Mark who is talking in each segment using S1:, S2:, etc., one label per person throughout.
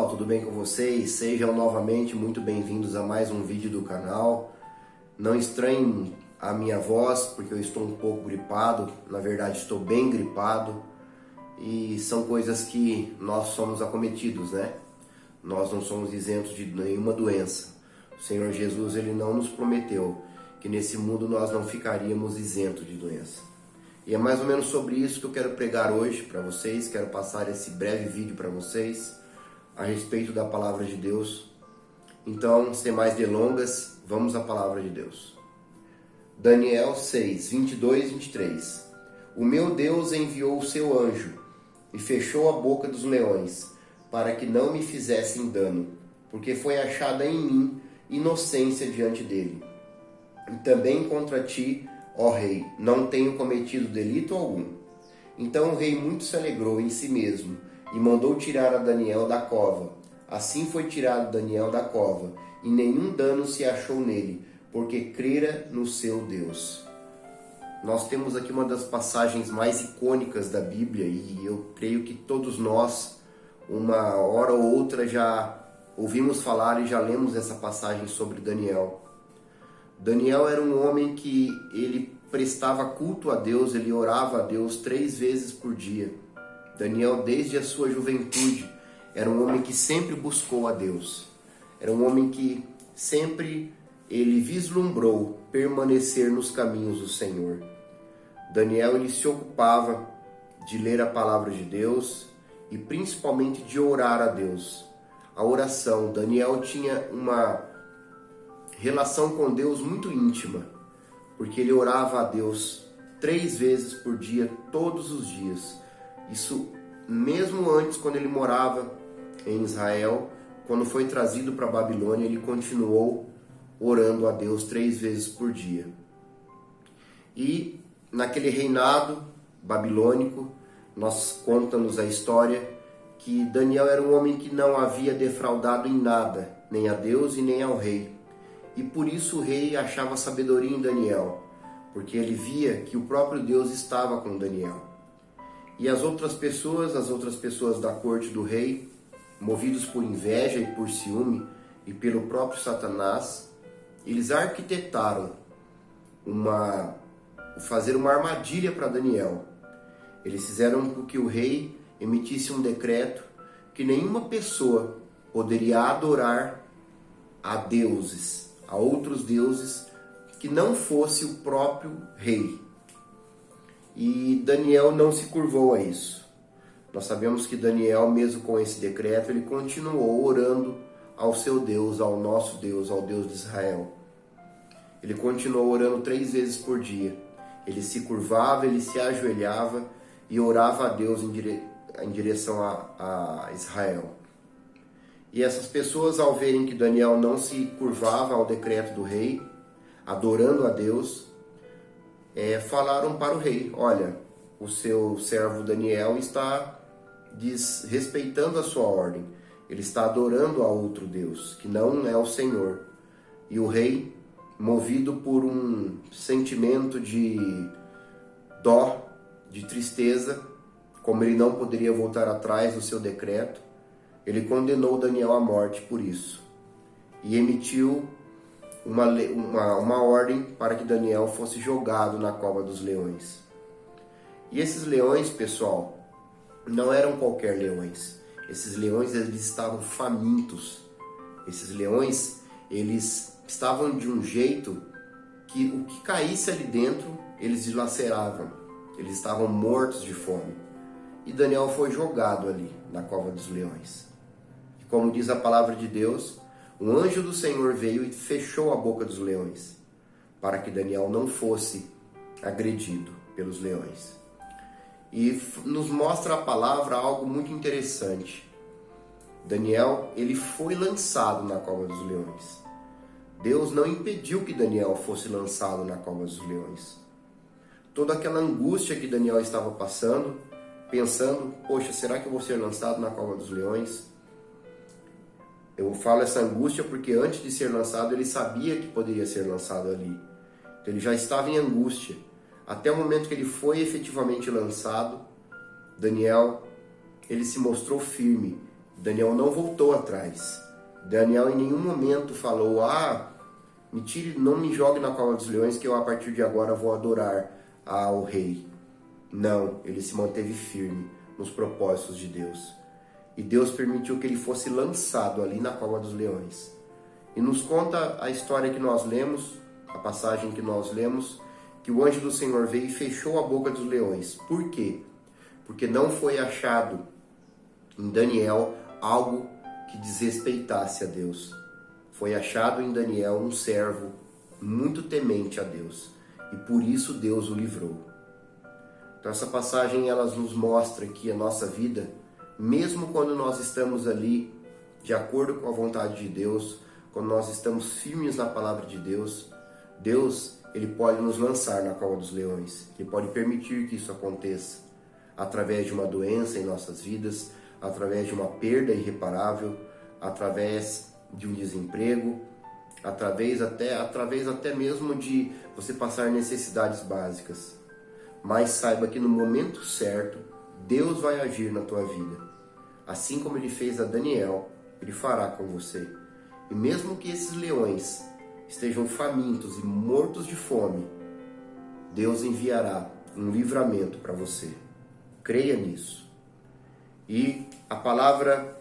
S1: pessoal, tudo bem com vocês? Sejam novamente muito bem-vindos a mais um vídeo do canal. Não estranhem a minha voz, porque eu estou um pouco gripado, na verdade estou bem gripado, e são coisas que nós somos acometidos, né? Nós não somos isentos de nenhuma doença. O Senhor Jesus, Ele não nos prometeu que nesse mundo nós não ficaríamos isentos de doença. E é mais ou menos sobre isso que eu quero pregar hoje para vocês, quero passar esse breve vídeo para vocês a respeito da palavra de Deus. Então, sem mais delongas, vamos à palavra de Deus. Daniel 6, 22 e 23. O meu Deus enviou o seu anjo e fechou a boca dos leões, para que não me fizessem dano, porque foi achada em mim inocência diante dele. E também contra ti, ó rei, não tenho cometido delito algum. Então o rei muito se alegrou em si mesmo e mandou tirar a Daniel da cova. Assim foi tirado Daniel da cova, e nenhum dano se achou nele, porque crera no seu Deus. Nós temos aqui uma das passagens mais icônicas da Bíblia, e eu creio que todos nós, uma hora ou outra, já ouvimos falar e já lemos essa passagem sobre Daniel. Daniel era um homem que ele prestava culto a Deus, ele orava a Deus 3 vezes por dia. Daniel, desde a sua juventude, era um homem que sempre buscou a Deus. Era um homem que sempre ele vislumbrou permanecer nos caminhos do Senhor. Daniel, ele se ocupava de ler a palavra de Deus e principalmente de orar a Deus. A oração, Daniel tinha uma relação com Deus muito íntima, porque ele orava a Deus 3 vezes por dia, todos os dias. Isso mesmo antes, quando ele morava em Israel, quando foi trazido para a Babilônia, ele continuou orando a Deus 3 vezes por dia. E naquele reinado babilônico, conta-nos a história que Daniel era um homem que não havia defraudado em nada, nem a Deus e nem ao rei. E por isso o rei achava sabedoria em Daniel, porque ele via que o próprio Deus estava com Daniel. E as outras pessoas da corte do rei, movidos por inveja e por ciúme e pelo próprio Satanás, eles arquitetaram fazer uma armadilha para Daniel. Eles fizeram com que o rei emitisse um decreto que nenhuma pessoa poderia adorar a deuses, a outros deuses, que não fosse o próprio rei. E Daniel não se curvou a isso. Nós sabemos que Daniel, mesmo com esse decreto, ele continuou orando ao seu Deus, ao nosso Deus, ao Deus de Israel. Ele continuou orando 3 vezes por dia. Ele se curvava, ele se ajoelhava e orava a Deus em direção a Israel. E essas pessoas, ao verem que Daniel não se curvava ao decreto do rei, adorando a Deus, falaram para o rei: olha, o seu servo Daniel está desrespeitando a sua ordem, ele está adorando a outro Deus, que não é o Senhor. E o rei, movido por um sentimento de dó, de tristeza, como ele não poderia voltar atrás do seu decreto, ele condenou Daniel à morte por isso e emitiu uma ordem para que Daniel fosse jogado na cova dos leões. E esses leões, pessoal, não eram qualquer leões. Esses leões, eles estavam famintos. Esses leões, eles estavam de um jeito que o que caísse ali dentro, eles dilaceravam. Eles estavam mortos de fome. E Daniel foi jogado ali na cova dos leões. E como diz a palavra de Deus, um anjo do Senhor veio e fechou a boca dos leões, para que Daniel não fosse agredido pelos leões. E nos mostra a palavra algo muito interessante. Daniel, ele foi lançado na cova dos leões. Deus não impediu que Daniel fosse lançado na cova dos leões. Toda aquela angústia que Daniel estava passando, pensando: poxa, será que eu vou ser lançado na cova dos leões? Eu falo essa angústia porque antes de ser lançado, ele sabia que poderia ser lançado ali. Então ele já estava em angústia. Até o momento que ele foi efetivamente lançado, Daniel, ele se mostrou firme Daniel não voltou atrás. Daniel em nenhum momento falou, me tire, não me jogue na cova dos leões que eu a partir de agora vou adorar ao rei. Não, ele se manteve firme nos propósitos de Deus. E Deus permitiu que ele fosse lançado ali na cova dos leões. E nos conta a história que nós lemos, a passagem que nós lemos, que o anjo do Senhor veio e fechou a boca dos leões. Por quê? Porque não foi achado em Daniel algo que desrespeitasse a Deus. Foi achado em Daniel um servo muito temente a Deus. E por isso Deus o livrou. Então essa passagem ela nos mostra que a nossa vida, mesmo quando nós estamos ali de acordo com a vontade de Deus, quando nós estamos firmes na palavra de Deus, Deus ele pode nos lançar na cova dos leões. Ele pode permitir que isso aconteça através de uma doença em nossas vidas, através de uma perda irreparável, através de um desemprego, através até mesmo de você passar necessidades básicas. Mas saiba que no momento certo, Deus vai agir na tua vida. Assim como ele fez a Daniel, ele fará com você. E mesmo que esses leões estejam famintos e mortos de fome, Deus enviará um livramento para você. Creia nisso. E a palavra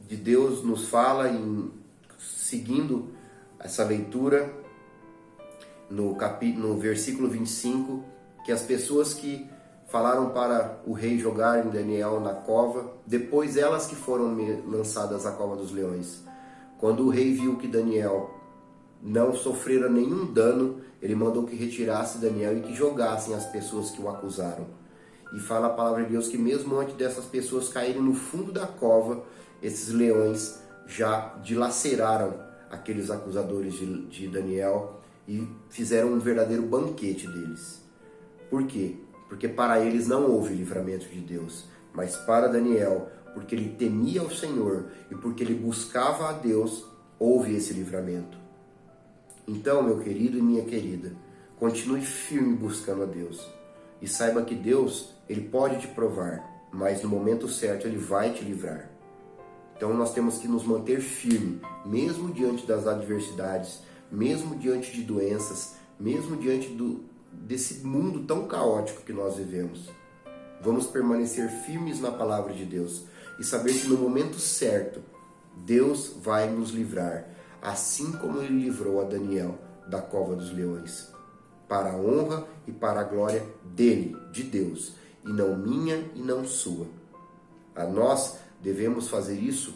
S1: de Deus nos fala, seguindo essa leitura, no versículo 25, que as pessoas que falaram para o rei jogar em Daniel na cova, depois elas que foram lançadas à cova dos leões. Quando o rei viu que Daniel não sofrera nenhum dano, ele mandou que retirasse Daniel e que jogassem as pessoas que o acusaram. E fala a palavra de Deus que mesmo antes dessas pessoas caírem no fundo da cova, esses leões já dilaceraram aqueles acusadores de Daniel e fizeram um verdadeiro banquete deles. Por quê? Porque para eles não houve livramento de Deus, mas para Daniel, porque ele temia o Senhor e porque ele buscava a Deus, houve esse livramento. Então, meu querido e minha querida, continue firme buscando a Deus. E saiba que Deus, ele pode te provar, mas no momento certo ele vai te livrar. Então nós temos que nos manter firme, mesmo diante das adversidades, mesmo diante de doenças, mesmo diante desse mundo tão caótico que nós vivemos. Vamos permanecer firmes na palavra de Deus e saber que no momento certo, Deus vai nos livrar, assim como ele livrou a Daniel da cova dos leões, para a honra e para a glória dele, de Deus, e não minha e não sua. A nós devemos fazer isso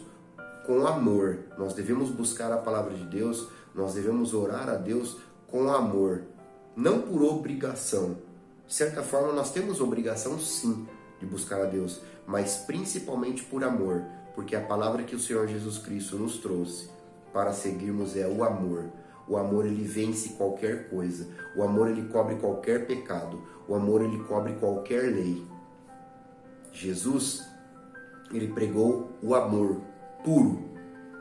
S1: com amor, nós devemos buscar a palavra de Deus, nós devemos orar a Deus com amor, não por obrigação. De certa forma nós temos obrigação sim de buscar a Deus, mas principalmente por amor, porque a palavra que o Senhor Jesus Cristo nos trouxe para seguirmos é o amor. O amor ele vence qualquer coisa, o amor ele cobre qualquer pecado, o amor ele cobre qualquer lei. Jesus, ele pregou o amor puro,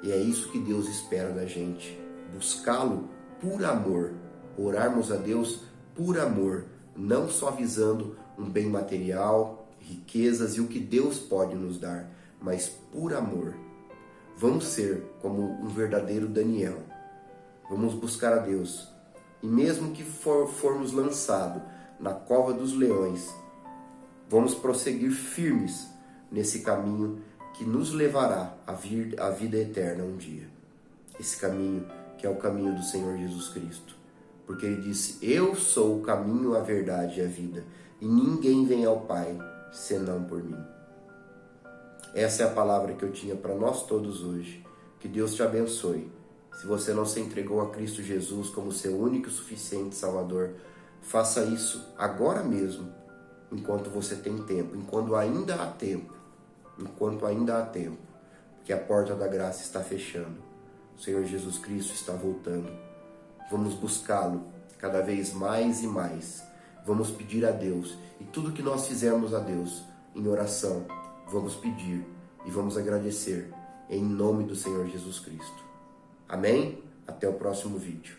S1: e é isso que Deus espera da gente, buscá-lo por amor, orarmos a Deus por amor, não só visando um bem material, riquezas e o que Deus pode nos dar, mas por amor. Vamos ser como um verdadeiro Daniel, vamos buscar a Deus, e mesmo que formos lançados na cova dos leões, vamos prosseguir firmes nesse caminho que nos levará à vida eterna um dia. Esse caminho que é o caminho do Senhor Jesus Cristo. Porque ele disse, eu sou o caminho, a verdade e a vida, e ninguém vem ao Pai senão por mim. Essa é a palavra que eu tinha para nós todos hoje. Que Deus te abençoe. Se você não se entregou a Cristo Jesus como seu único e suficiente Salvador, faça isso agora mesmo, enquanto você tem tempo, enquanto ainda há tempo, porque a porta da graça está fechando. O Senhor Jesus Cristo está voltando. Vamos buscá-lo cada vez mais e mais. Vamos pedir a Deus, e tudo que nós fizermos a Deus em oração, vamos pedir e vamos agradecer em nome do Senhor Jesus Cristo. Amém? Até o próximo vídeo.